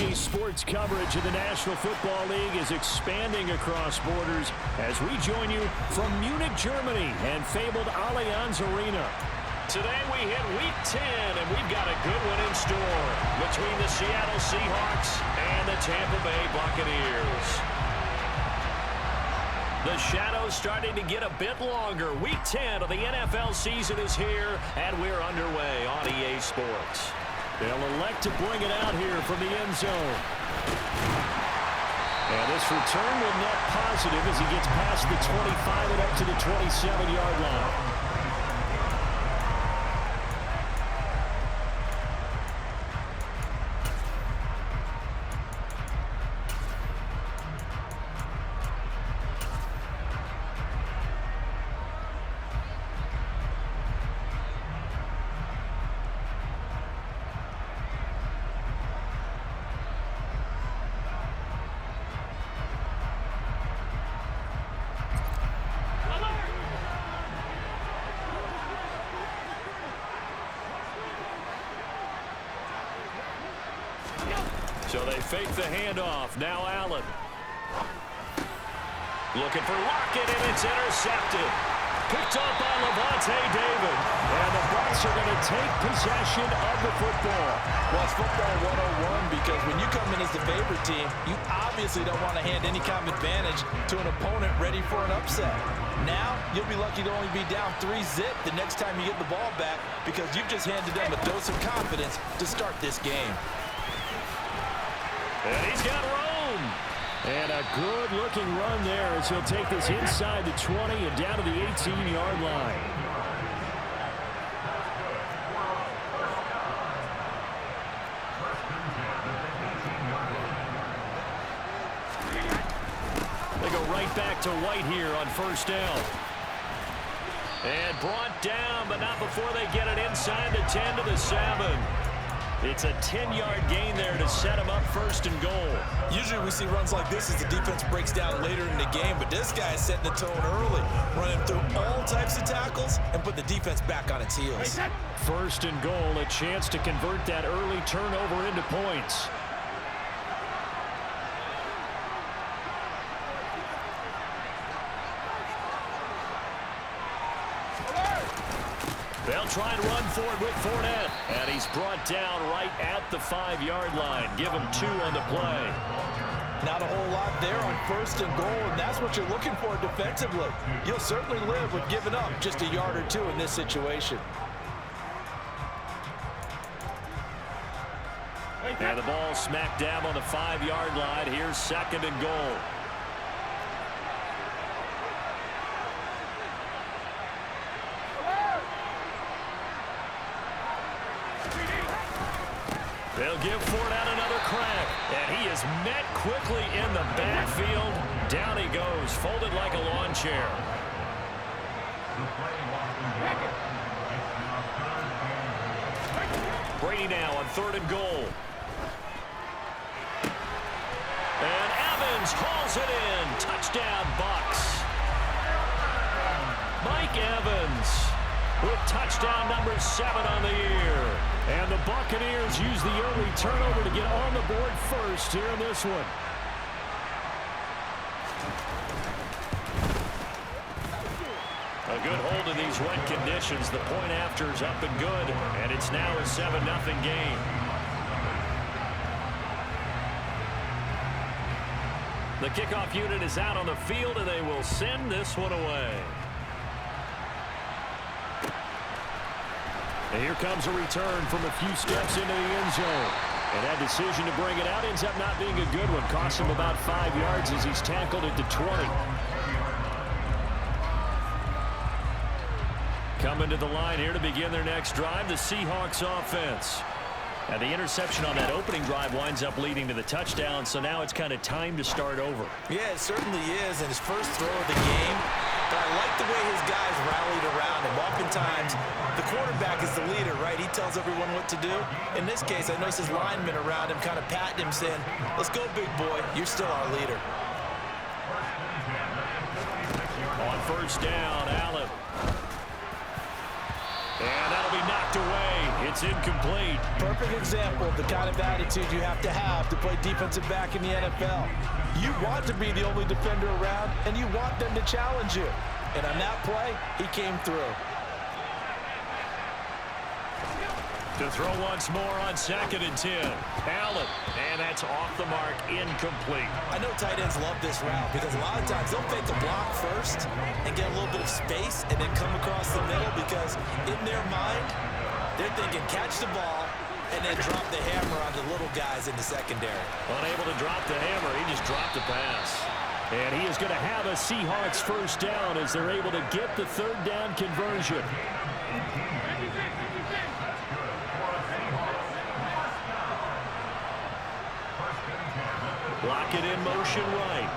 EA Sports coverage of the National Football League is expanding across borders as we join you from Munich, Germany and fabled Allianz Arena. Today we hit Week 10, and we've got a good one in store between the Seattle Seahawks and the Tampa Bay Buccaneers. The shadow's starting to get a bit longer. Week 10 of the NFL season is here, and we're underway on EA Sports. They'll elect to bring it out here from the end zone. And this return will net positive as he gets past the 25 and up to the 27-yard line. So they fake the handoff. Now Allen. Looking for Lockett, and it's intercepted. Picked up by Levante David. And the Bucs are going to take possession of the football. Well, it's football 101 because when you come in as the favorite team, you obviously don't want to hand any kind of advantage to an opponent ready for an upset. Now, you'll be lucky to only be down 3-0 the next time you get the ball back because you've just handed them a dose of confidence to start this game. And he's got room. And a good-looking run there as he'll take this inside the 20 and down to the 18-yard line. They go right back to White here on first down. And brought down, but not before they get it inside the 10 to the 7. It's a 10-yard gain there to set him up first and goal. Usually we see runs like this as the defense breaks down later in the game, but this guy is setting the tone early, running through all types of tackles and put the defense back on its heels. First and goal, a chance to convert that early turnover into points. They'll try and run for it with Fournette. And he's brought down right at the 5-yard line. Give him 2 on the play. Not a whole lot there on first and goal, and that's what you're looking for defensively. You'll certainly live with giving up just a yard or 2 in this situation. And the ball smack dab on the 5-yard line. Here's second and goal. They'll give Fournette another crack, and he is met quickly in the backfield. Down he goes, folded like a lawn chair. Brady now on third and goal. And Evans hauls it in. Touchdown, Bucs. Mike Evans with touchdown number 7 on the year. And the Buccaneers use the early turnover to get on the board first here in this one. A good hold in these wet conditions. The point after is up and good, and it's now a 7-0 game. The kickoff unit is out on the field, and they will send this one away. And here comes a return from a few steps into the end zone. And that decision to bring it out ends up not being a good one. Costs him about 5 yards as he's tackled at the 20. Coming to the line here to begin their next drive, the Seahawks offense. And the interception on that opening drive winds up leading to the touchdown, so now it's kind of time to start over. Yeah, it certainly is, and his first throw of the game. But I like the way his guys rallied around him. Oftentimes, the quarterback is the leader, right? He tells everyone what to do. In this case, I noticed his linemen around him kind of patting him, saying, "Let's go, big boy. You're still our leader." On first down, Allen. And that'll be knocked away. It's It's incomplete. Perfect example of the kind of attitude you have to play defensive back in the NFL. You want to be the only defender around, and you want them to challenge you. And on that play, he came through. To throw once more on 2nd and 10. Allen, and that's off the mark, incomplete. I know tight ends love this route because a lot of times they'll fake the block first and get a little bit of space and then come across the middle because in their mind, they're thinking catch the ball and then drop the hammer on the little guys in the secondary. Unable to drop the hammer, he just dropped the pass. And he is going to have a Seahawks first down as they're able to get the 3rd down conversion. Block it in motion right.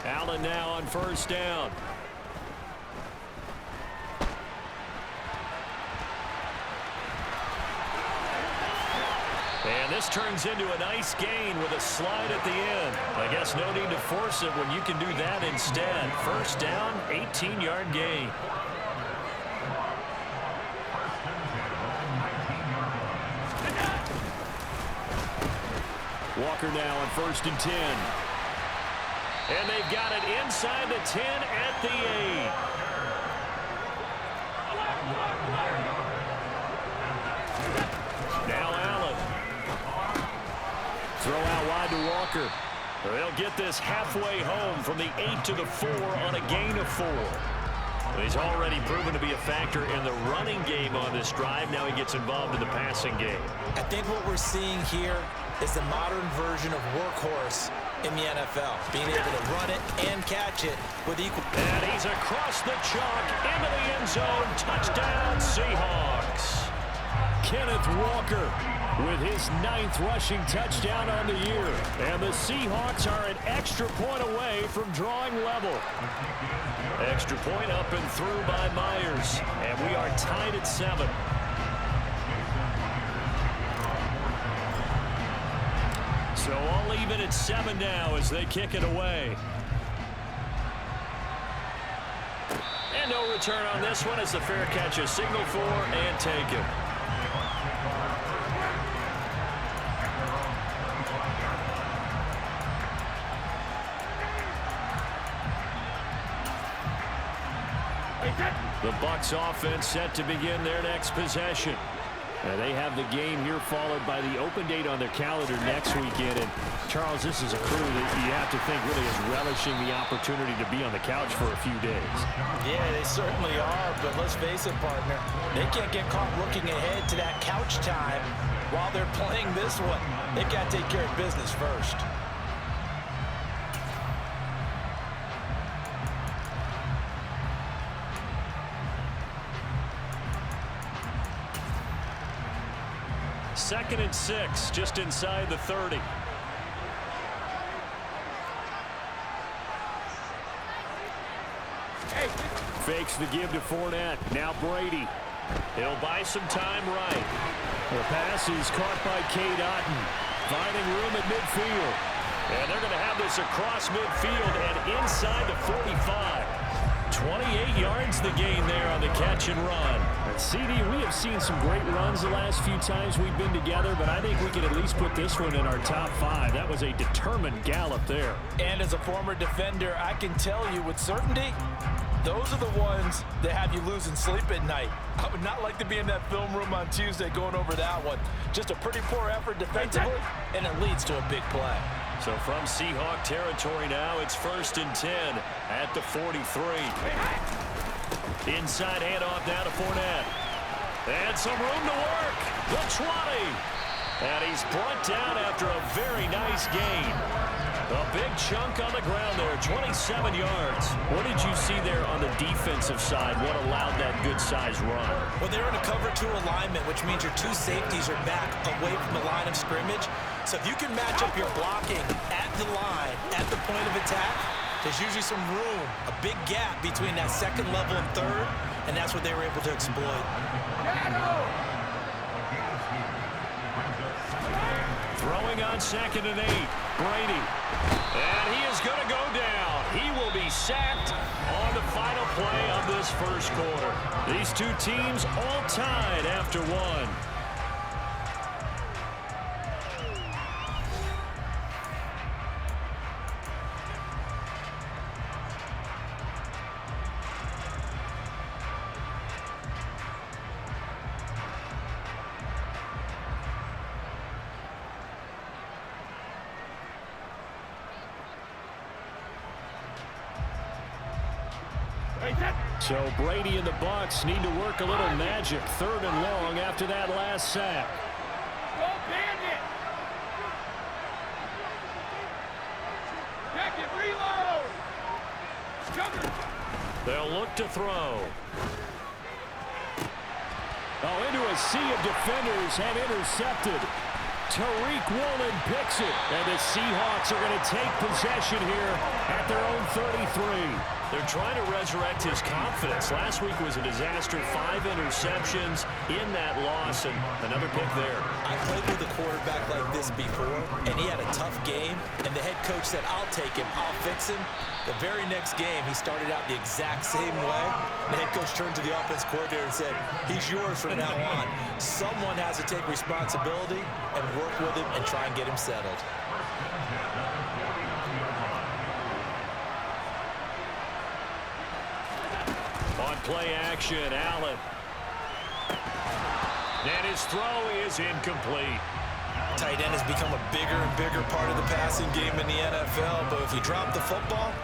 Allen now on 1st down. And this turns into a nice gain with a slide at the end. I guess no need to force it when you can do that instead. 1st down, 18-yard gain. Walker now on 1st and 10. And they've got it inside the 10 at the 8. Now Allen. Throw out wide to Walker. They'll get this halfway home from the 8 to the 4 on a gain of 4. He's already proven to be a factor in the running game on this drive. Now he gets involved in the passing game. I think what we're seeing here is the modern version of workhorse in the NFL. Being able to run it and catch it with equal. And he's across the chalk into the end zone. Touchdown, Seahawks. Kenneth Walker with his 9th rushing touchdown on the year. And the Seahawks are an extra point away from drawing level. Extra point up and through by Myers. And we are tied at 7. So all even at 7 now as they kick it away. And no return on this one as the fair catch is signaled for and taken. The Bucs offense set to begin their next possession. And they have the game here followed by the open date on their calendar next weekend. And Charles, this is a crew that you have to think really is relishing the opportunity to be on the couch for a few days. Yeah, they certainly are, but let's face it, partner. They can't get caught looking ahead to that couch time while they're playing this one. They've got to take care of business first. Second and 6, just inside the 30. Fakes the give to Fournette. Now Brady. He'll buy some time right. The pass is caught by Cade Otton. Finding room at midfield. And they're going to have this across midfield and inside the 45. 28 yards the gain there on the catch and run. And CD, we have seen some great runs the last few times we've been together, but I think we can at least put this one in our top 5. That was a determined gallop there. And as a former defender, I can tell you with certainty, those are the ones that have you losing sleep at night. I would not like to be in that film room on Tuesday going over that one. Just a pretty poor effort defensively, and it leads to a big play. So from Seahawk territory now, it's 1st and 10 at the 43. Inside handoff now to Fournette. And some room to work. The 20. And he's brought down after a very nice gain. A big chunk on the ground there, 27 yards. What did you see there on the defensive side? What allowed that good-sized run? Well, they're in a cover 2 alignment, which means your 2 safeties are back away from the line of scrimmage. So if you can match up your blocking at the line, at the point of attack, there's usually some room, a big gap between that 2nd level and 3rd, and that's what they were able to exploit. Throwing on 2nd and 8. Brady. And he is going to go down. He will be sacked on the final play of this first quarter. These two teams all tied after one. So Brady and the Bucs need to work a little magic. 3rd and long after that last sack. Go Bandit! Check it, reload! They'll look to throw. Oh, into a sea of defenders have intercepted. Tariq Woolen picks it. And the Seahawks are going to take possession here at their own 33. They're trying to resurrect his confidence. Last week was a disaster. 5 interceptions in that loss, and another pick there. I played with a quarterback like this before, and he had a tough game, and the head coach said, I'll take him, I'll fix him. The very next game, he started out the exact same way. The head coach turned to the offense coordinator and said, he's yours from now on. Someone has to take responsibility and work with him and try and get him settled. On play action, Allen. And his throw is incomplete. Tight end has become a bigger and bigger part of the passing game in the NFL, but if you drop the football,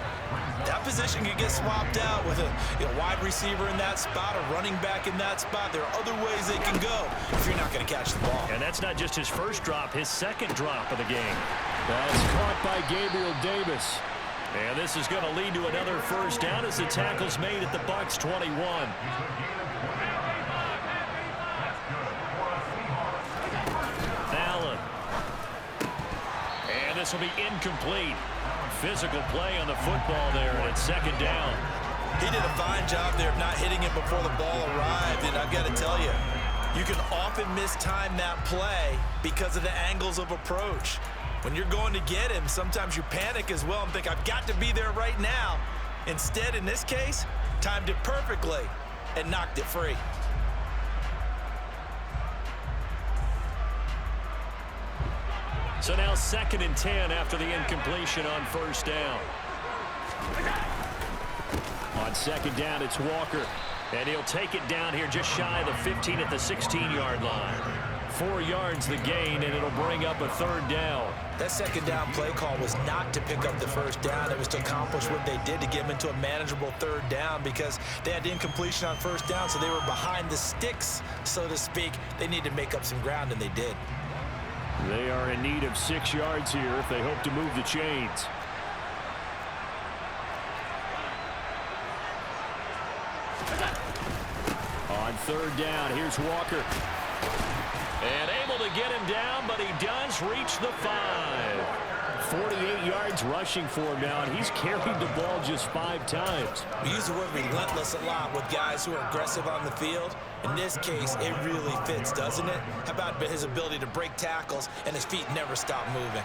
that position can get swapped out with a wide receiver in that spot, a running back in that spot. There are other ways they can go if you're not going to catch the ball. And that's not just his first drop, his second drop of the game. That's caught by Gabriel Davis. And this is going to lead to another first down as the tackle's made at the Bucs 21. Allen. And this will be incomplete. Physical play on the football there, and it's 2nd down. He did a fine job there of not hitting it before the ball arrived, and I've got to tell you, you can often mistime that play because of the angles of approach. When you're going to get him, sometimes you panic as well and think, I've got to be there right now. Instead, in this case, timed it perfectly and knocked it free. So now 2nd and 10 after the incompletion on first down. On 2nd down, it's Walker. And he'll take it down here just shy of the 15 at the 16-yard line. 4 yards the gain, and it'll bring up a 3rd down. That 2nd down play call was not to pick up the first down. It was to accomplish what they did to get them into a manageable 3rd down because they had incompletion on first down, so they were behind the sticks, so to speak. They needed to make up some ground, and they did. They are in need of 6 yards here if they hope to move the chains. On 3rd down, here's Walker. And able to get him down, but he does reach the 5. 48 yards rushing for him now, and he's carried the ball just 5 times. We use the word relentless a lot with guys who are aggressive on the field. In this case, it really fits, doesn't it? How about his ability to break tackles and his feet never stop moving?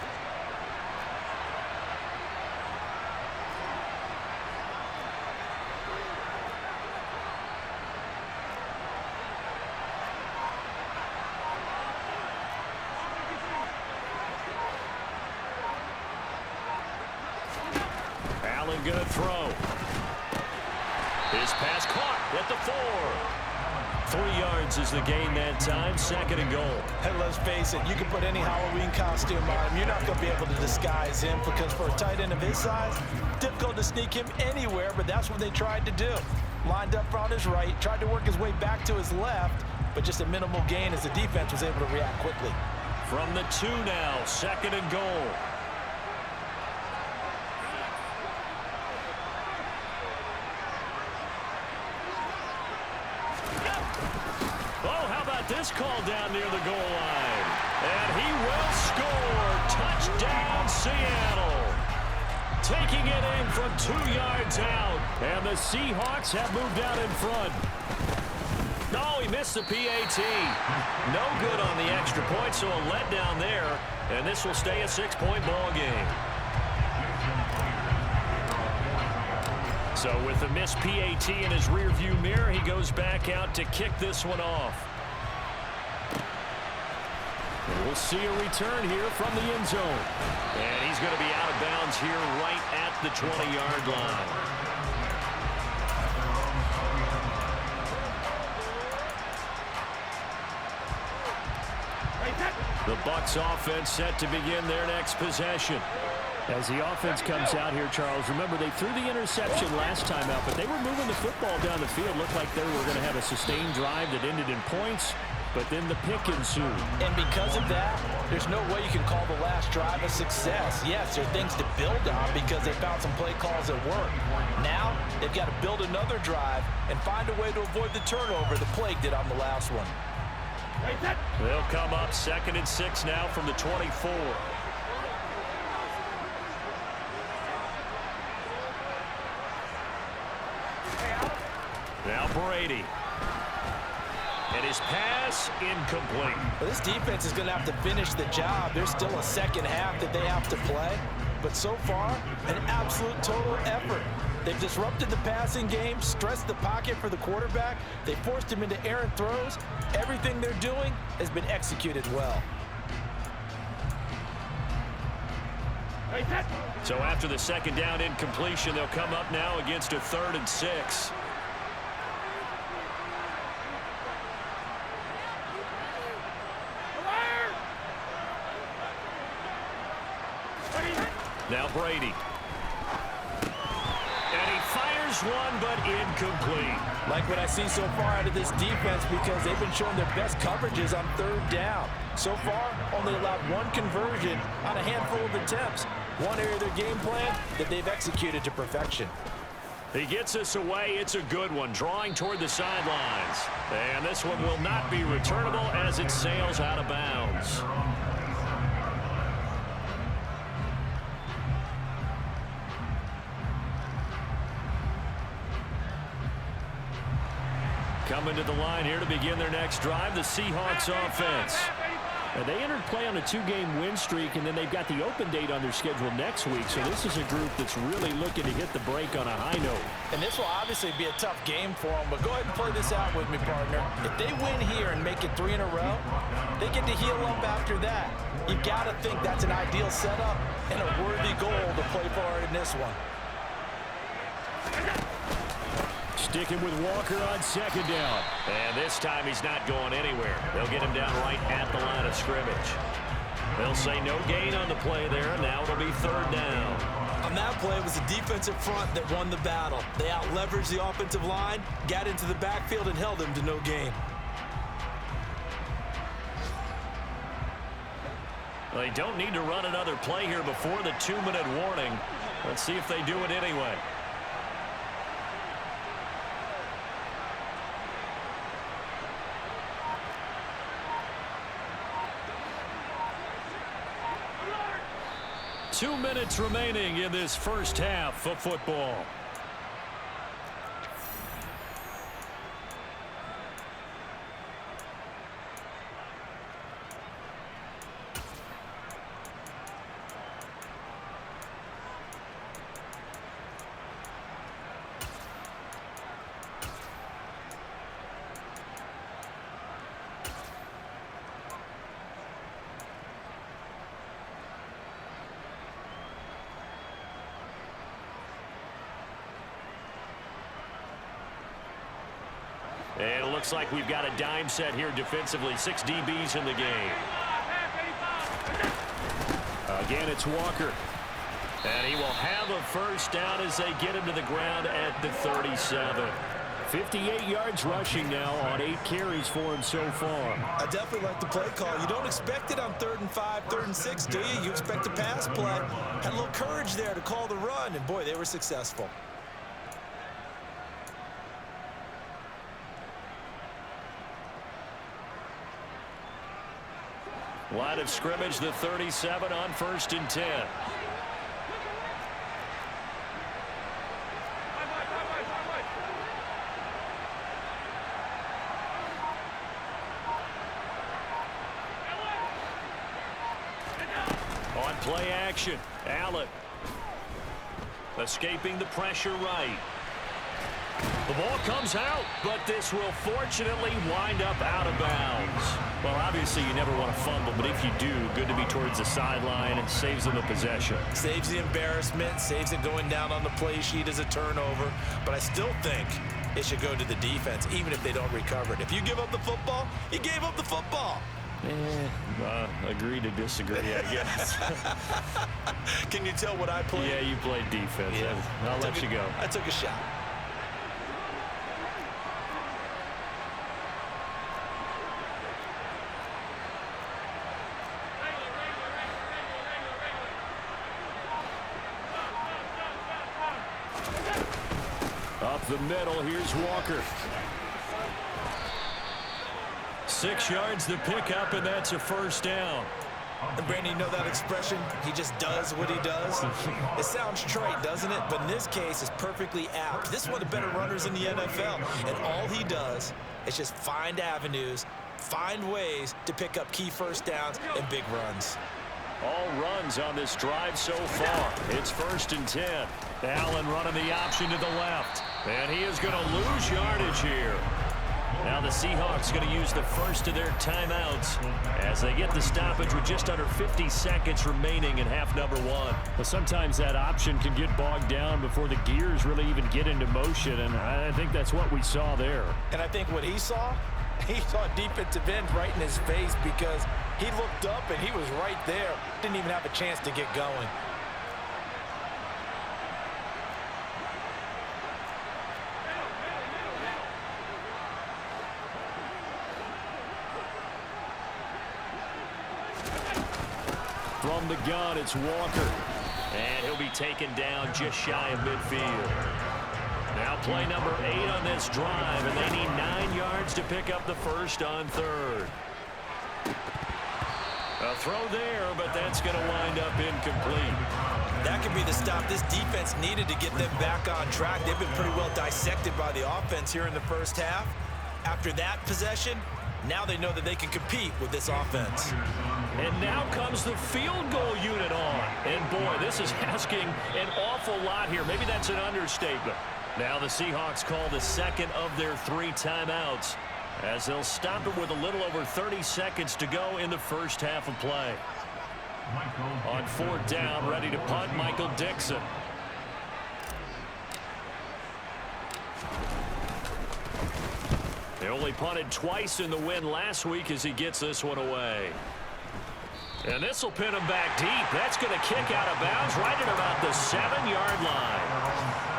Allen gonna throw. His pass caught at the 4. 3 yards is the gain that time. 2nd and goal. Hey, let's face it, you can put any Halloween costume on him. You're not going to be able to disguise him because for a tight end of his size, difficult to sneak him anywhere, but that's what they tried to do. Lined up on his right, tried to work his way back to his left, but just a minimal gain as the defense was able to react quickly. From the 2 now, 2nd and goal. This call down near the goal line. And he will score. Touchdown, Seattle. Taking it in from 2 yards out. And the Seahawks have moved out in front. Oh, he missed the PAT. No good on the extra point, so a letdown there. And this will stay a 6-point ball game. So with the missed PAT in his rearview mirror, he goes back out to kick this one off. And we'll see a return here from the end zone. And he's going to be out of bounds here right at the 20-yard line. The Bucs offense set to begin their next possession. As the offense comes out here, Charles, remember they threw the interception last time out, but they were moving the football down the field. Looked like they were going to have a sustained drive that ended in points, but then the pick ensued. And because of that, there's no way you can call the last drive a success. Yes, there are things to build on because they found some play calls that work. Now, they've got to build another drive and find a way to avoid the turnover the plague did on the last one. They'll come up 2nd and 6 now from the 24. Now Brady. And his pass incomplete. Well, this defense is going to have to finish the job. There's still a second half that they have to play. But so far, an absolute total effort. They've disrupted the passing game, stressed the pocket for the quarterback. They forced him into errant throws. Everything they're doing has been executed well. So after the second down incompletion, they'll come up now against a 3rd and 6. Now Brady. And he fires one, but incomplete. Like what I see so far out of this defense because they've been showing their best coverages on 3rd down. So far, only allowed one conversion on a handful of attempts. One area of their game plan that they've executed to perfection. He gets us away. It's a good one, drawing toward the sidelines. And this one will not be returnable as it sails out of bounds. Coming to the line here to begin their next drive, the Seahawks offense. Now, they entered play on a 2-game win streak, and then they've got the open date on their schedule next week. So this is a group that's really looking to hit the break on a high note. And this will obviously be a tough game for them, but go ahead and play this out with me, partner. If they win here and make it 3 in a row, they get to heal up after that. You got to think that's an ideal setup and a worthy goal to play for in this one. Sticking with Walker on 2nd down. And this time he's not going anywhere. They'll get him down right at the line of scrimmage. They'll say no gain on the play there. Now it'll be 3rd down. On that play, it was the defensive front that won the battle. They out-leveraged the offensive line, got into the backfield, and held him to no gain. They don't need to run another play here before the 2-minute warning. Let's see if they do it anyway. Two minutes remaining in this first half of football. And it looks like we've got a dime set here defensively. 6 DBs in the game. Again, it's Walker. And he will have a first down as they get him to the ground at the 37. 58 yards rushing now on 8 carries for him so far. I definitely like the play call. You don't expect it on 3rd and 5, 3rd and 6, do you? You expect a pass play. Had a little courage there to call the run, and boy, they were successful. Line of scrimmage, the 37 on 1st and 10. play action. Allen escaping the pressure right. The ball comes out, but this will fortunately wind up out of bounds. Well, obviously you never want to fumble, but if you do, good to be towards the sideline and saves them the possession. Saves the embarrassment, saves it going down on the play sheet as a turnover, but I still think it should go to the defense, even if they don't recover it. If you give up the football, you gave up the football. Agree to disagree, I guess. Can you tell what I played? Yeah, you played defense. Yeah. I'll let you go. I took a shot. Up the middle, here's Walker. 6 yards to pick up, and that's a first down. And Brandon, you know that expression? He just does what he does. It sounds trite, doesn't it? But in this case, it's perfectly apt. This is one of the better runners in the NFL. And all he does is just find avenues, find ways to pick up key first downs and big runs. All runs on this drive so far. It's 1st and 10. Allen running the option to the left. And he is going to lose yardage here. Now the Seahawks going to use the first of their timeouts as they get the stoppage with just under 50 seconds remaining in half number 1. Well, sometimes that option can get bogged down before the gears really even get into motion, and I think that's what we saw there. And I think what he saw defensive end right in his face because he looked up and he was right there. Didn't even have a chance to get going. From the gun, it's Walker. And he'll be taken down just shy of midfield. Now play number 8 on this drive, and they need 9 yards to pick up the first on 3rd. A throw there, but that's going to wind up incomplete. That could be the stop this defense needed to get them back on track. They've been pretty well dissected by the offense here in the first half. After that possession, now they know that they can compete with this offense. And now comes the field goal unit on. And boy, this is asking an awful lot here. Maybe that's an understatement. Now the Seahawks call the second of their 3 timeouts as they'll stop it with a little over 30 seconds to go in the first half of play. On 4th down, ready to punt, Michael Dixon. They only punted twice in the win last week as he gets this one away. And this will pin him back deep. That's going to kick out of bounds right at about the 7-yard line.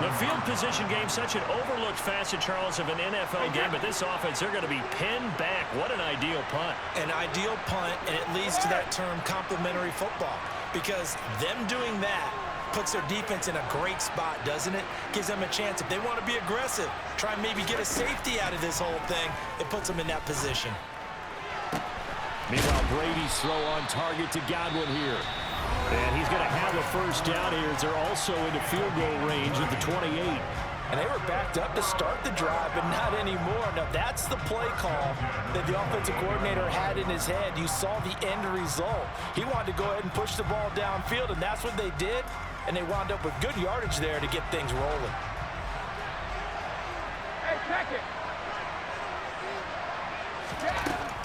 The field position game, such an overlooked facet, Charles, of an NFL game, but this offense, they're going to be pinned back. What an ideal punt. An ideal punt, and it leads to that term complementary football, because them doing that puts their defense in a great spot, doesn't it? Gives them a chance. If they want to be aggressive, try and maybe get a safety out of this whole thing, it puts them in that position. Meanwhile, Brady's throw on target to Godwin here. And he's going to have a first down here as they're also into field goal range at the 28. And they were backed up to start the drive, but not anymore. Now, that's the play call that the offensive coordinator had in his head. You saw the end result. He wanted to go ahead and push the ball downfield, and that's what they did. And they wound up with good yardage there to get things rolling. Hey, check it.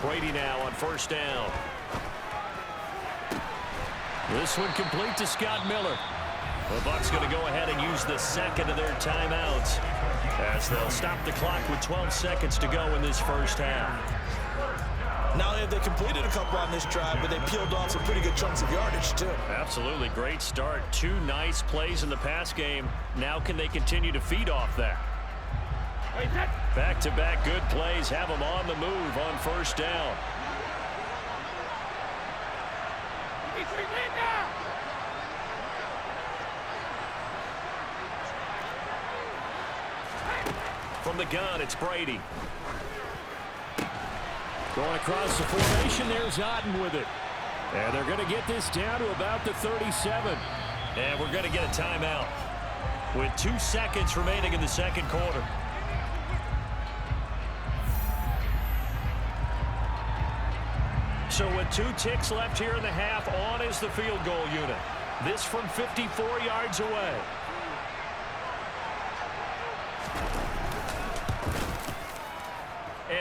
Brady now on 1st down. This one complete to Scott Miller. The Bucs going to go ahead and use the second of their timeouts as they'll stop the clock with 12 seconds to go in this first half. Not only have they completed a couple on this drive, but they peeled off some pretty good chunks of yardage, too. Absolutely. Great start. 2 nice plays in the pass game. Now can they continue to feed off that? Back-to-back good plays have them on the move on 1st down. From the gun, it's Brady. Going across the formation, there's Otten with it. And they're going to get this down to about the 37. And we're going to get a timeout with 2 seconds remaining in the second quarter. So with 2 ticks left here in the half, on is the field goal unit. This from 54 yards away.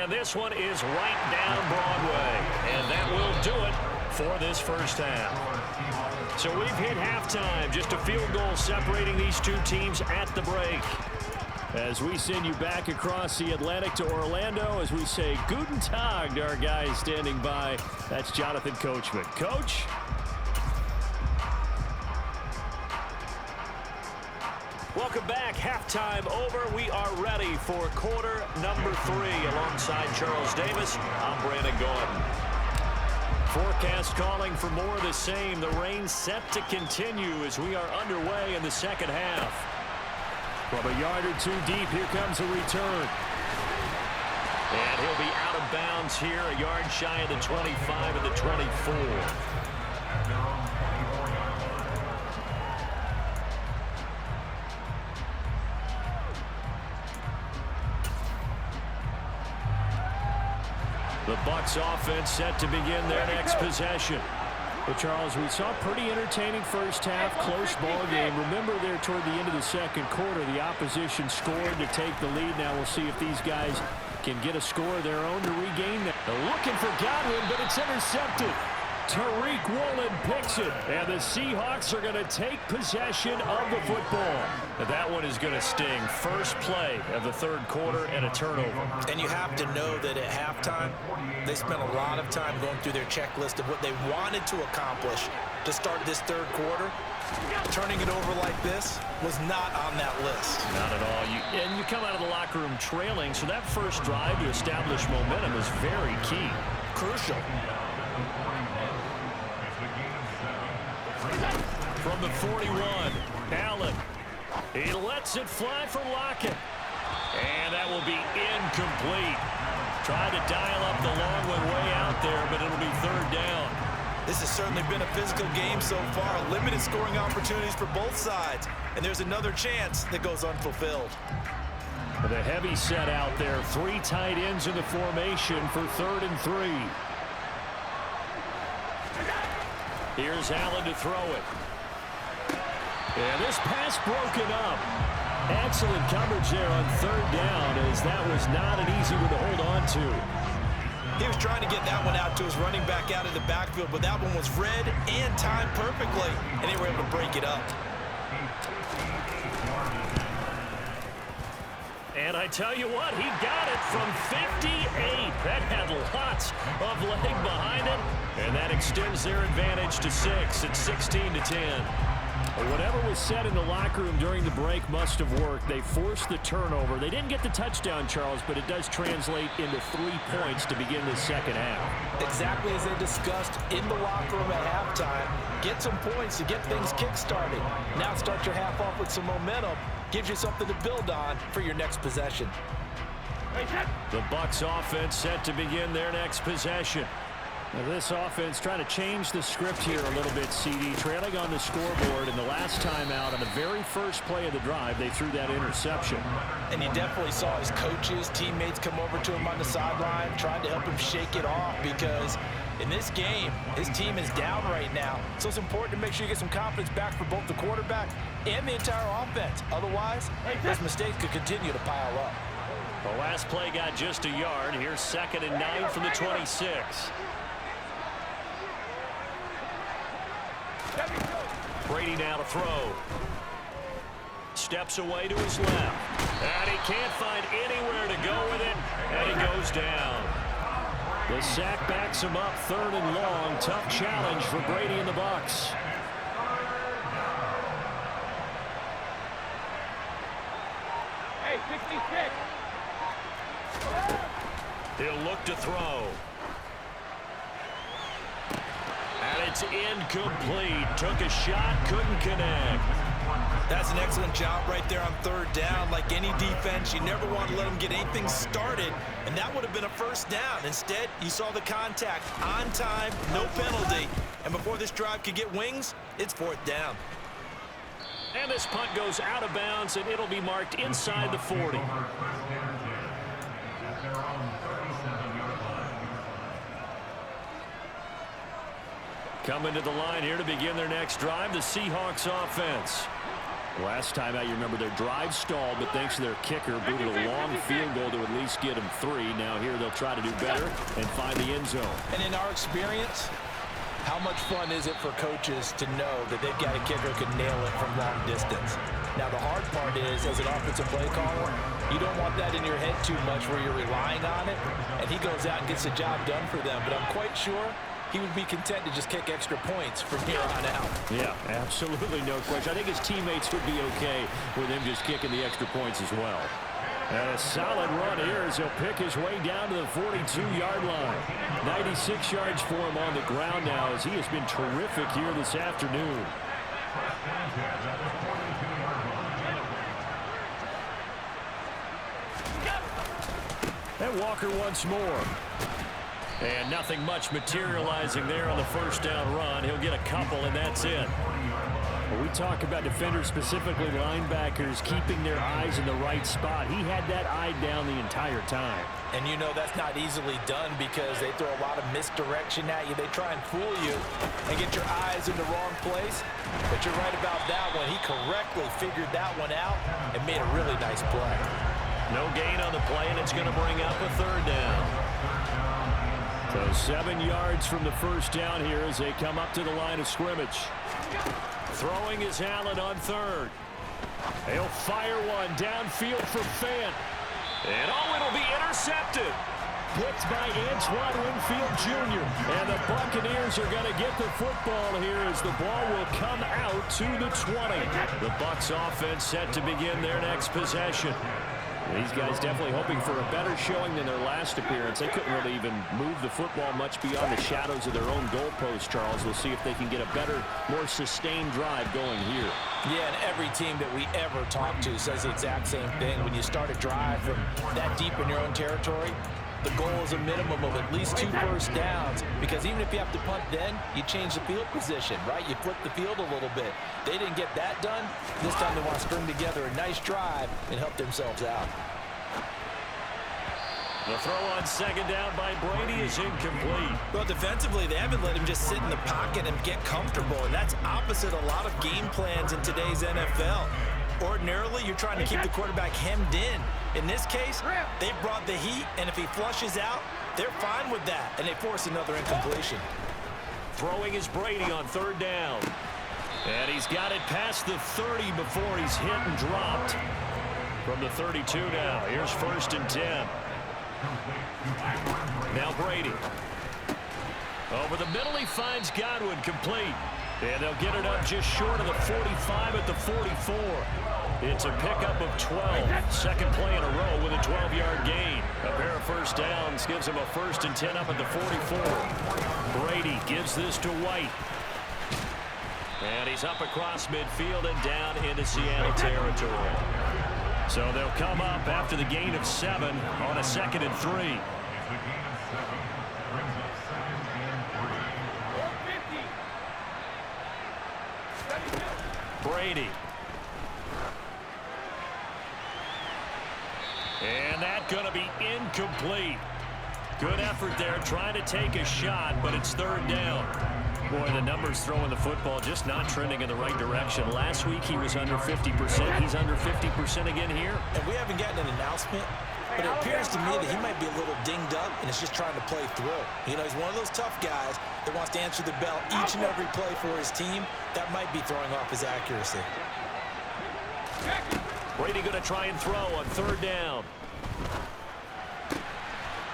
And this one is right down Broadway. And that will do it for this first half. So we've hit halftime. Just a field goal separating these two teams at the break. As we send you back across the Atlantic to Orlando, as we say Guten Tag to our guys standing by. That's Jonathan Coachman. Coach? Welcome back. Halftime over. We are ready for quarter number 3. Alongside Charles Davis, I'm Brandon Gordon. Forecast calling for more of the same. The rain set to continue as we are underway in the second half. From a yard or 2 deep, here comes a return. And he'll be out of bounds here, a yard shy of the 25 and the 24. The Bucs offense set to begin their next possession. Well, Charles, we saw a pretty entertaining first half, close ball game. Remember there toward the end of the second quarter, the opposition scored to take the lead. Now we'll see if these guys can get a score of their own to regain that. They're looking for Godwin, but it's intercepted. Tariq Woolen picks it, and the Seahawks are going to take possession of the football. That one is going to sting. First play of the third quarter and a turnover. And you have to know that at halftime, they spent a lot of time going through their checklist of what they wanted to accomplish to start this third quarter. Turning it over like this was not on that list. Not at all. And you come out of the locker room trailing, so that first drive to establish momentum is very key. Crucial. From the 41, Allen. He lets it fly for Lockett. And that will be incomplete. Tried to dial up the long one way out there, but it'll be third down. This has certainly been a physical game so far. Limited scoring opportunities for both sides. And there's another chance that goes unfulfilled. The heavy set out there. 3 tight ends in the formation for 3rd and 3. Here's Allen to throw it. And this pass broken up. Excellent coverage there on 3rd down, as that was not an easy one to hold on to. He was trying to get that one out to his running back out of the backfield, but that one was read and timed perfectly, and they were able to break it up. And I tell you what, he got it from 58. That had lots of leg behind it, and that extends their advantage to 6. It's 16-10. Whatever was said in the locker room during the break must have worked. They forced the turnover. They didn't get the touchdown, Charles, but it does translate into 3 points to begin the second half. Exactly as they discussed in the locker room at halftime. Get some points to get things kick-started. Now start your half off with some momentum. Gives you something to build on for your next possession. The Bucs offense set to begin their next possession. Now this offense trying to change the script here a little bit, CD. Trailing on the scoreboard, and the last time out on the very first play of the drive, they threw that interception. And you definitely saw his coaches, teammates come over to him on the sideline, trying to help him shake it off, because in this game, his team is down right now. So it's important to make sure you get some confidence back for both the quarterback and the entire offense. Otherwise, those mistakes could continue to pile up. The last play got just a yard. Here's 2nd and 9 from the 26. Brady now to throw. Steps away to his left. And he can't find anywhere to go with it. And he goes down. The sack backs him up 3rd and long. Tough challenge for Brady and the Bucs. Hey, 66. He'll look to throw. And it's incomplete. Took a shot, couldn't connect. That's an excellent job right there on 3rd down. Like any defense, you never want to let them get anything started, and that would have been a first down. Instead, you saw the contact on time, no penalty, and before this drive could get wings, it's 4th down. And this punt goes out of bounds, and it'll be marked inside the 40. Coming to the line here to begin their next drive, the Seahawks offense. Last time out, you remember their drive stalled, but thanks to their kicker, booted a long field goal to at least get them 3. Now here they'll try to do better and find the end zone. And in our experience, how much fun is it for coaches to know that they've got a kicker who can nail it from long distance? Now, the hard part is, as an offensive play caller, you don't want that in your head too much where you're relying on it, and he goes out and gets the job done for them. But I'm quite sure he would be content to just kick extra points from here on out. Yeah, absolutely no question. I think his teammates would be okay with him just kicking the extra points as well. And a solid run here as he'll pick his way down to the 42-yard line. 96 yards for him on the ground now as he has been terrific here this afternoon. And Walker once more. And nothing much materializing there on the first down run. He'll get a couple, and that's it. When we talk about defenders, specifically linebackers, keeping their eyes in the right spot, he had that eye down the entire time. And you know that's not easily done because they throw a lot of misdirection at you. They try and fool you and get your eyes in the wrong place. But you're right about that one. He correctly figured that one out and made a really nice play. No gain on the play, and it's going to bring up a third down. So 7 yards from the first down here as they come up to the line of scrimmage. Throwing is Allen on third. He'll fire one downfield for Fant. And it'll be intercepted. Picked by Antoine Winfield Jr. And the Buccaneers are going to get the football here as the ball will come out to the 20. The Bucs offense set to begin their next possession. These guys definitely hoping for a better showing than their last appearance. They couldn't really even move the football much beyond the shadows of their own goalpost, Charles. We'll see if they can get a better, more sustained drive going here. Yeah, and every team that we ever talk to says the exact same thing. When you start a drive from that deep in your own territory, the goal is a minimum of at least 2 first downs, because even if you have to punt then, you change the field position, right? You flip the field a little bit. They didn't get that done. This time they want to string together a nice drive and help themselves out. The throw on second down by Brady is incomplete. Well, defensively, they haven't let him just sit in the pocket and get comfortable, and that's opposite a lot of game plans in today's NFL. Ordinarily, you're trying to keep the quarterback hemmed in. In this case, they brought the heat, and if he flushes out, they're fine with that, and they force another incompletion. Throwing is Brady on third down. And he's got it past the 30 before he's hit and dropped. From the 32 now, here's 1st and 10. Now Brady. Over the middle, he finds Godwin complete. And they'll get it up just short of the 45 at the 44. It's a pickup of 12. Second play in a row with a 12-yard gain. A pair of first downs gives him a 1st and 10 up at the 44. Brady gives this to White. And he's up across midfield and down into Seattle territory. So they'll come up after the gain of 7 on a 2nd and 3. Brady. And that's going to be incomplete. Good effort there trying to take a shot, but it's 3rd down. Boy, the numbers throwing the football just not trending in the right direction. Last week he was under 50%. He's under 50% again here. And we haven't gotten an announcement, but it appears to me that he might be a little dinged up and is just trying to play through. You know, he's one of those tough guys that wants to answer the bell each and every play for his team. That might be throwing off his accuracy. Brady going to try and throw on 3rd down.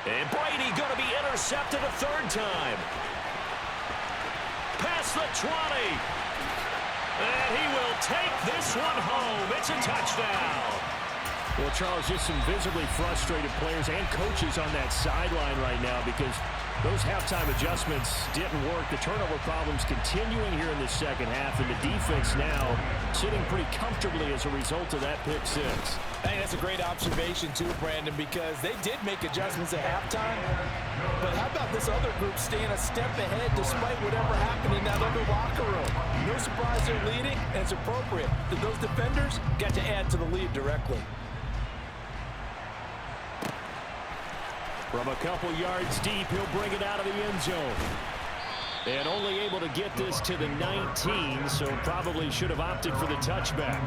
And Brady going to be intercepted a 3rd time. Past the 20. And he will take this one home. It's a touchdown. Well, Charles, just some visibly frustrated players and coaches on that sideline right now because those halftime adjustments didn't work. The turnover problems continuing here in the second half, and the defense now sitting pretty comfortably as a result of that pick 6. Hey, that's a great observation too, Brandon, because they did make adjustments at halftime. But how about this other group staying a step ahead despite whatever happened in that other locker room? No surprise they're leading, and it's appropriate that those defenders got to add to the lead directly. From a couple yards deep, he'll bring it out of the end zone. And only able to get this to the 19, so probably should have opted for the touchback.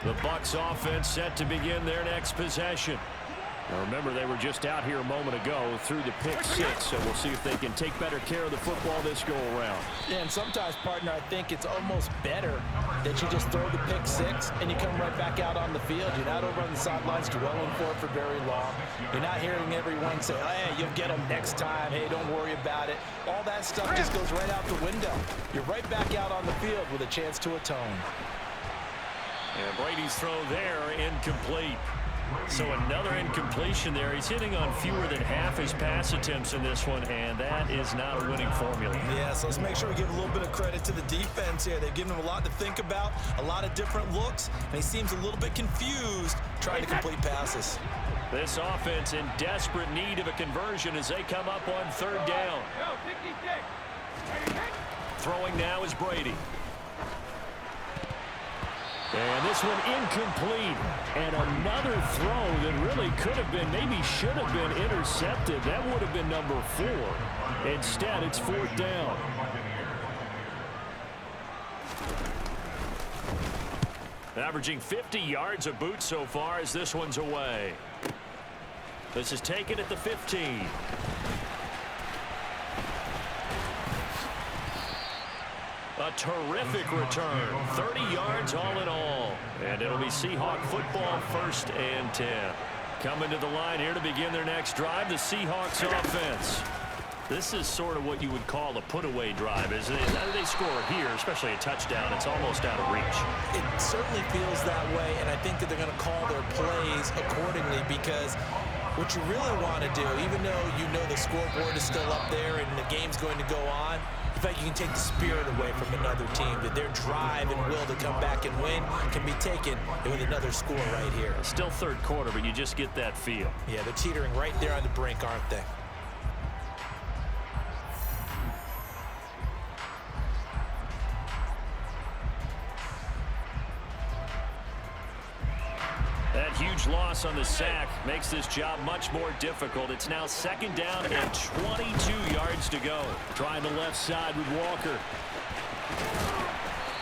The Bucs offense set to begin their next possession. Now remember, they were just out here a moment ago through the pick six, so we'll see if they can take better care of the football this go-around. Yeah, and sometimes, partner, I think it's almost better that you just throw the pick six and you come right back out on the field. You're not over on the sidelines dwelling for very long. You're not hearing everyone say, hey, you'll get them next time. Hey, don't worry about it. All that stuff just goes right out the window. You're right back out on the field with a chance to atone. And Brady's throw there, incomplete. So another incompletion there. He's hitting on fewer than half his pass attempts in this one, and that is not a winning formula. Yeah, so let's make sure we give a little bit of credit to the defense here. They've given him a lot to think about, a lot of different looks, and he seems a little bit confused trying to complete passes. This offense in desperate need of a conversion as they come up on third down. Throwing now is Brady. And this one incomplete. And another throw that really could have been, maybe should have been intercepted. That would have been number 4. Instead, it's fourth down. Averaging 50 yards a boot so far as this one's away. This is taken at the 15. A terrific return. 30 yards all in all. And it'll be Seahawk football, 1st and 10. Coming to the line here to begin their next drive, the Seahawks offense. This is sort of what you would call a put-away drive, isn't it? How do they score here, especially a touchdown? It's almost out of reach. It certainly feels that way, and I think that they're going to call their plays accordingly because what you really want to do, even though you know the scoreboard is still up there and the game's going to go on, in fact, you can take the spirit away from another team, that their drive and will to come back and win can be taken with another score right here. Still third quarter, but you just get that feel. Yeah, they're teetering right there on the brink, aren't they? That huge loss on the sack makes this job much more difficult. It's now 2nd down and 22 yards to go. Trying the left side with Walker.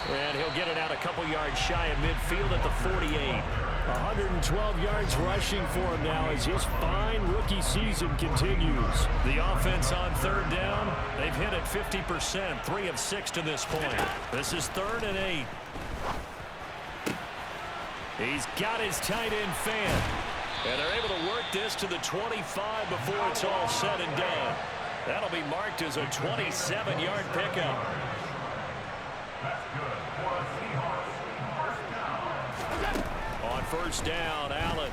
And he'll get it out a couple yards shy of midfield at the 48. 112 yards rushing for him now as his fine rookie season continues. The offense on third down, they've hit it 50%, 3 of 6 to this point. This is 3rd and 8. He's got his tight end fan. And they're able to work this to the 25 before it's all said and done. That'll be marked as a 27-yard pickup. On 1st down, Allen.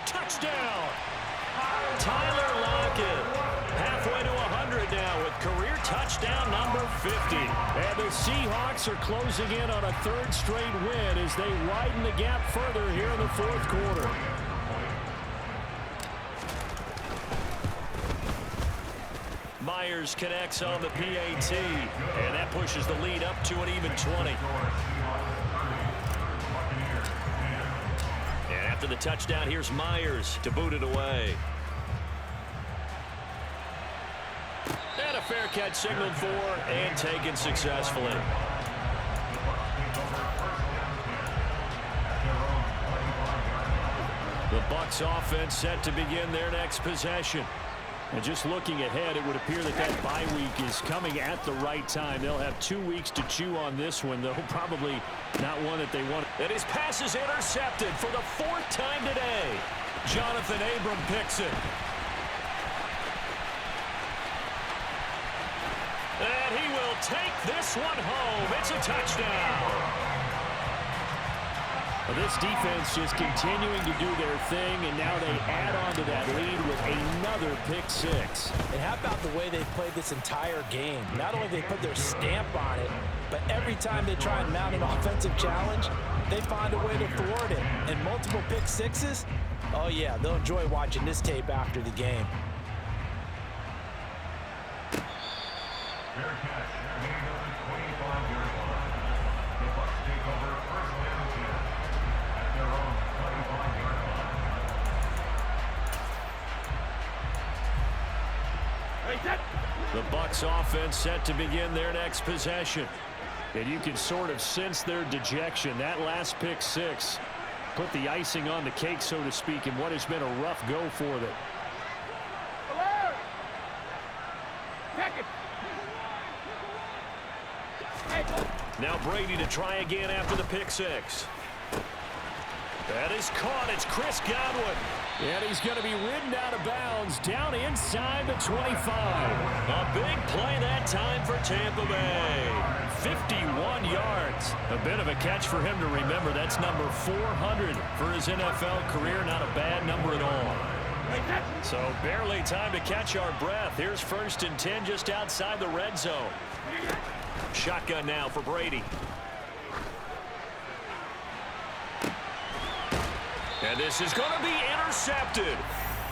Touchdown! Tyler Lockett. Halfway to 100 now with career touchdown number 50. And the Seahawks are closing in on a 3rd straight win as they widen the gap further here in the 4th quarter. Myers connects on the PAT, and that pushes the lead up to an even 20. And after the touchdown, here's Myers to boot it away. And a fair catch signaled for and taken successfully. The Bucs offense set to begin their next possession. And just looking ahead, it would appear that that bye week is coming at the right time. They'll have 2 weeks to chew on this one, though probably not one that they want. And his pass is intercepted for the 4th time today. Jonathan Abram picks it. And he will take this one home. It's a touchdown. Well, this defense just continuing to do their thing, and now they add on to that lead with another pick six. And how about the way they've played this entire game? Not only they put their stamp on it, but every time they try and mount an offensive challenge, they find a way to thwart it. And multiple pick sixes, oh yeah, they'll enjoy watching this tape after the game. The Bucs offense set to begin their next possession. And you can sort of sense their dejection. That last pick six put the icing on the cake, so to speak, in what has been a rough go for them. Now Brady to try again after the pick six. That is caught. It's Chris Godwin. And he's going to be ridden out of bounds down inside the 25. A big play that time for Tampa Bay. 51 yards. A bit of a catch for him to remember. That's number 400 for his NFL career. Not a bad number at all. So barely time to catch our breath. Here's 1st and 10 just outside the red zone. Shotgun now for Brady. And this is going to be intercepted.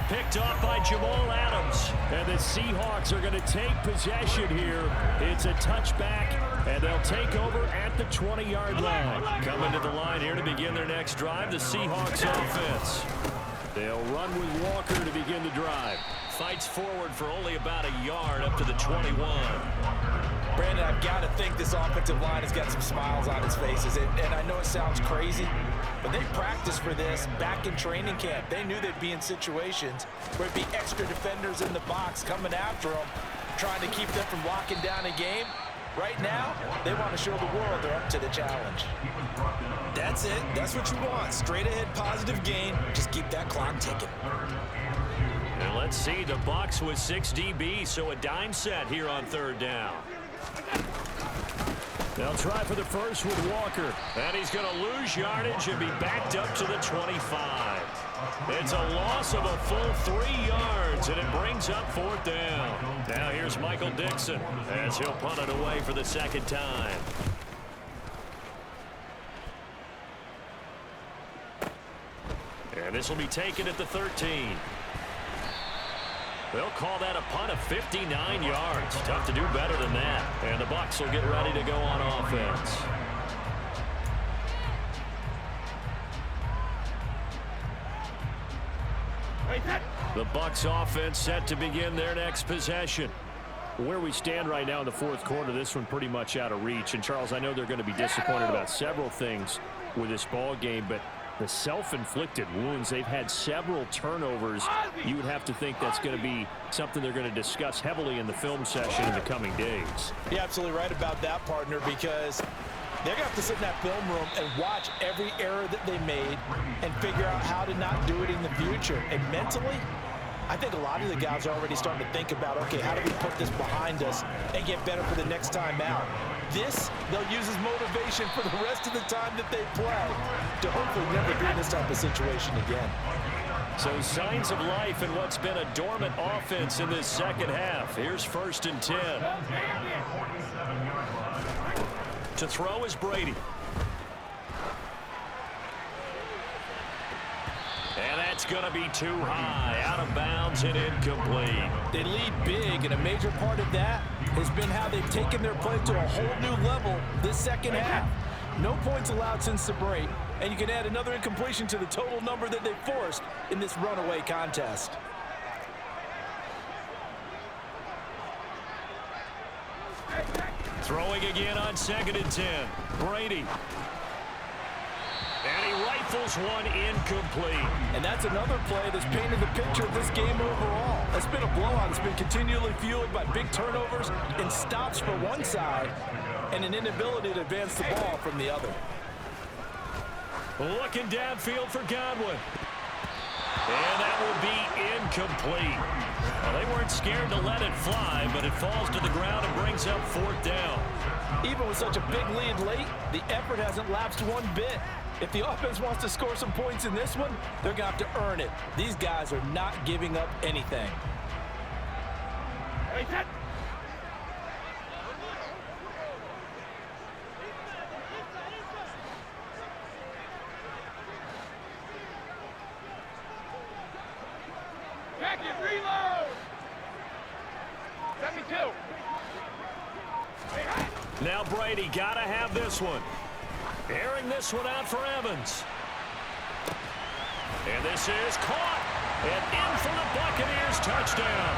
Picked off by Jamal Adams. And the Seahawks are going to take possession here. It's a touchback, and they'll take over at the 20-yard line. Coming to the line here to begin their next drive, the Seahawks offense. They'll run with Walker to begin the drive. Fights forward for only about a yard up to the 21. Brandon, I've got to think this offensive line has got some smiles on its faces. And I know it sounds crazy, but they practiced for this back in training camp. They knew they'd be in situations where it'd be extra defenders in the box coming after them, trying to keep them from locking down a game. Right now, they want to show the world they're up to the challenge. That's it. That's what you want. Straight ahead positive gain. Just keep that clock ticking. And let's see, the Bucs with 6 DBs, so a dime set here on 3rd down. They'll try for the first with Walker. And he's going to lose yardage and be backed up to the 25. It's a loss of a full 3 yards, and it brings up 4th down. Now here's Michael Dixon as he'll punt it away for the 2nd time. And this will be taken at the 13. They'll call that a punt of 59 yards. Tough to do better than that. And the Bucs will get ready to go on offense. The Bucs offense set to begin their next possession. Where we stand right now in the 4th quarter, this one pretty much out of reach. And Charles, I know they're going to be disappointed about several things with this ball game, but the self-inflicted wounds, they've had several turnovers. You would have to think that's going to be something they're going to discuss heavily in the film session in the coming days. You're absolutely right about that, partner, because they're going to have to sit in that film room and watch every error that they made and figure out how to not do it in the future. And mentally, I think a lot of the guys are already starting to think about, okay, how do we put this behind us and get better for the next time out? This, they'll use as motivation for the rest of the time that they play to hopefully never be in this type of situation again. So signs of life in what's been a dormant offense in this 2nd half. Here's 1st and 10. To throw is Brady. And that's going to be too high, out of bounds and incomplete. They lead big, and a major part of that has been how they've taken their play to a whole new level this 2nd half. No points allowed since the break, and you can add another incompletion to the total number that they forced in this runaway contest. Throwing again on 2nd and 10. Brady. And he rifles one incomplete. And that's another play that's painted the picture of this game overall. It's been a blowout. It's been continually fueled by big turnovers and stops for one side and an inability to advance the ball from the other. Looking downfield for Godwin. And that will be incomplete. Well, they weren't scared to let it fly, but it falls to the ground and brings up 4th down. Even with such a big lead late, the effort hasn't lapsed one bit. If the offense wants to score some points in this one, they're going to have to earn it. These guys are not giving up anything. Back and reload. 72. Now Brady got to have this one. Airing this one out for Evans. And this is caught. And in for the Buccaneers touchdown.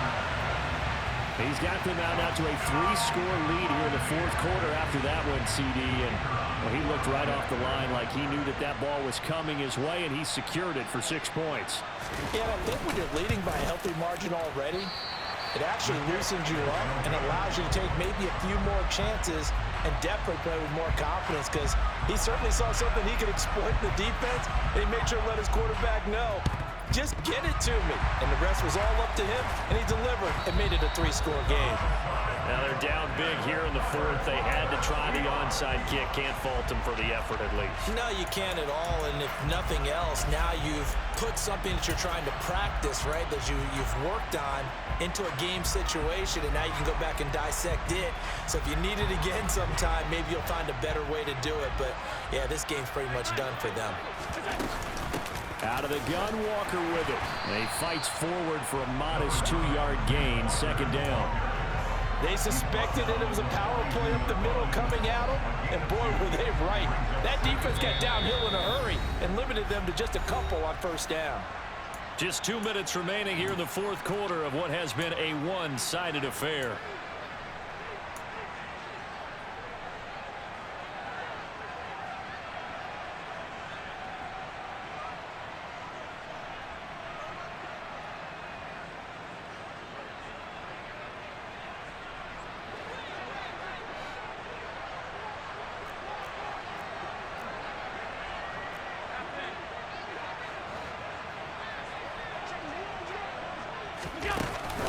He's got them out to a 3-score lead here in the fourth quarter after that one, CD. And well, he looked right off the line like he knew that ball was coming his way, and he secured it for 6 points. Yeah, I think when you're leading by a healthy margin already, it actually loosens you up and allows you to take maybe a few more chances and definitely play with more confidence, because he certainly saw something he could exploit in the defense, and he made sure to let his quarterback know, just get it to me. And the rest was all up to him, and he delivered and made it a 3-score game. Now they're down big here in the fourth. They had to try the onside kick. Can't fault them for the effort at least. No, you can't at all. And if nothing else, now you've put something that you're trying to practice, right, that you've worked on into a game situation, and now you can go back and dissect it. So if you need it again sometime, maybe you'll find a better way to do it. But, yeah, this game's pretty much done for them. Out of the gun, Walker with it. And he fights forward for a modest 2-yard gain, second down. They suspected that it was a power play up the middle coming at them, and boy, were they right. That defense got downhill in a hurry and limited them to just a couple on first down. Just 2 minutes remaining here in the fourth quarter of what has been a one-sided affair.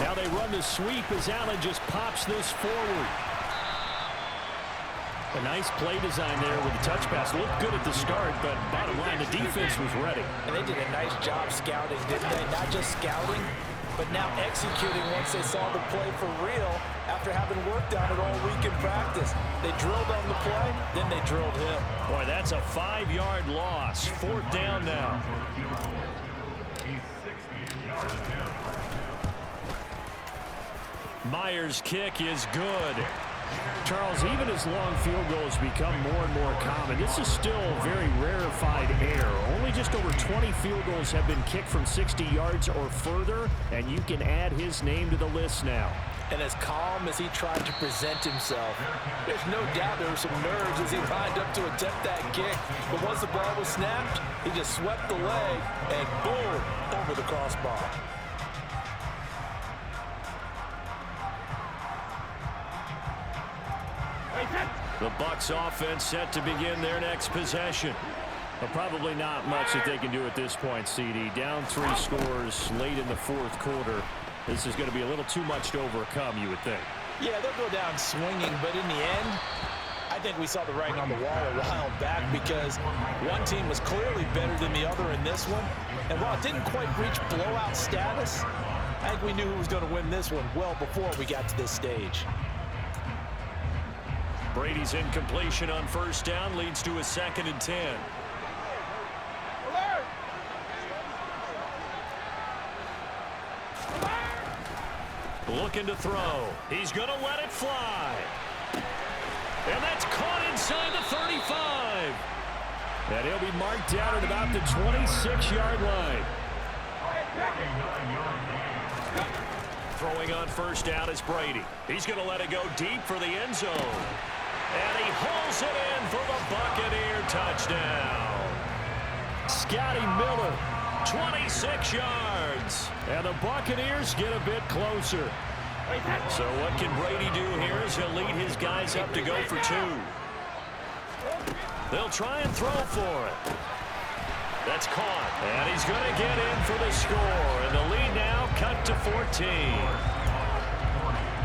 Now they run the sweep as Allen just pops this forward. A nice play design there with the touch pass. Looked good at the start, but bottom line, the defense was ready. And they did a nice job scouting, didn't they? Not just scouting, but now executing once they saw the play for real after having worked on it all week in practice. They drilled on the play, then they drilled him. Boy, that's a 5-yard loss. Fourth down now. Myers' kick is good. Charles, even as long field goals become more and more common, this is still very rarefied air. Only just over 20 field goals have been kicked from 60 yards or further, and you can add his name to the list now. And as calm as he tried to present himself, there's no doubt there were some nerves as he lined up to attempt that kick. But once the ball was snapped, he just swept the leg and boom, over the crossbar. The Bucs offense set to begin their next possession. But probably not much that they can do at this point, CD. Down 3 scores late in the fourth quarter. This is going to be a little too much to overcome, you would think. Yeah, they'll go down swinging, but in the end, I think we saw the writing on the wall a while back, because one team was clearly better than the other in this one. And while it didn't quite reach blowout status, I think we knew who was going to win this one well before we got to this stage. Brady's incompletion on first down leads to a 2nd and 10. Looking to throw. He's going to let it fly. And that's caught inside the 35. And he'll be marked down at about the 26-yard line. Throwing on first down is Brady. He's going to let it go deep for the end zone. And he hauls it in for the Buccaneer touchdown. Scotty Miller, 26 yards. and the Buccaneers get a bit closer. So what can Brady do here as he'll lead his guys up to go for 2. They'll try and throw for it. That's caught. And he's going to get in for the score. And the lead now cut to 14.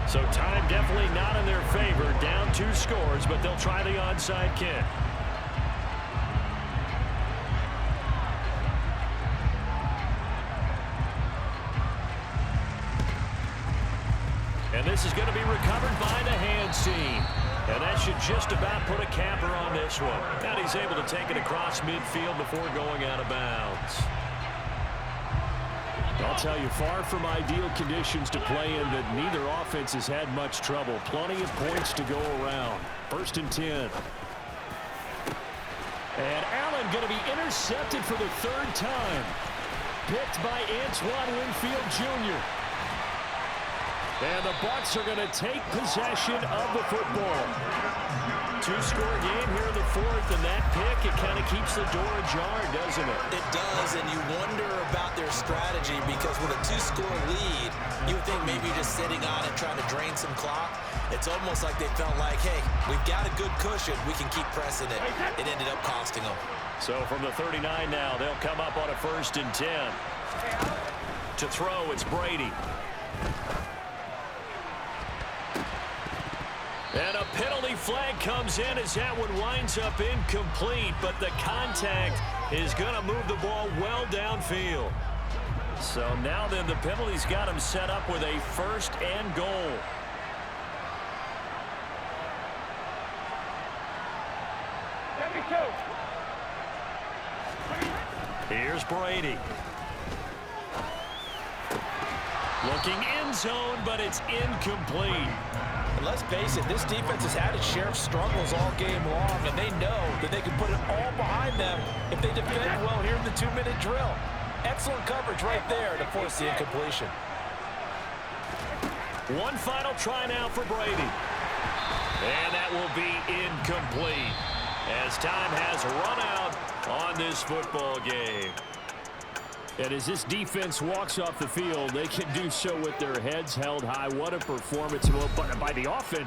So time definitely not in their favor. Down 2 scores, but they'll try the onside kick. And this is going to be recovered by the hands team. And that should just about put a capper on this one. And he's able to take it across midfield before going out of bounds. I'll tell you, far from ideal conditions to play in, but neither offense has had much trouble. Plenty of points to go around. 1st and 10. And Allen going to be intercepted for the 3rd time. Picked by Antoine Winfield Jr. And the Bucs are going to take possession of the football. Two-score game here in the fourth, and that pick, it kind of keeps the door ajar, doesn't it? It does, and you wonder about their strategy because with a two-score lead, you would think maybe just sitting on it, trying to drain some clock. It's almost like they felt like, hey, we've got a good cushion. We can keep pressing it. It ended up costing them. So from the 39 now, they'll come up on a 1st and 10. To throw, it's Brady. And a penalty flag comes in as that one winds up incomplete, but the contact is going to move the ball well downfield. So now then the penalty's got him set up with a 1st and goal. Here's Brady. Looking end zone, but it's incomplete. And let's face it, this defense has had its share of struggles all game long, and they know that they can put it all behind them if they defend well here in the 2-minute drill. Excellent coverage right there to force the incompletion. One final try now for Brady. And that will be incomplete as time has run out on this football game. And as this defense walks off the field, they can do so with their heads held high. What a performance by the offense.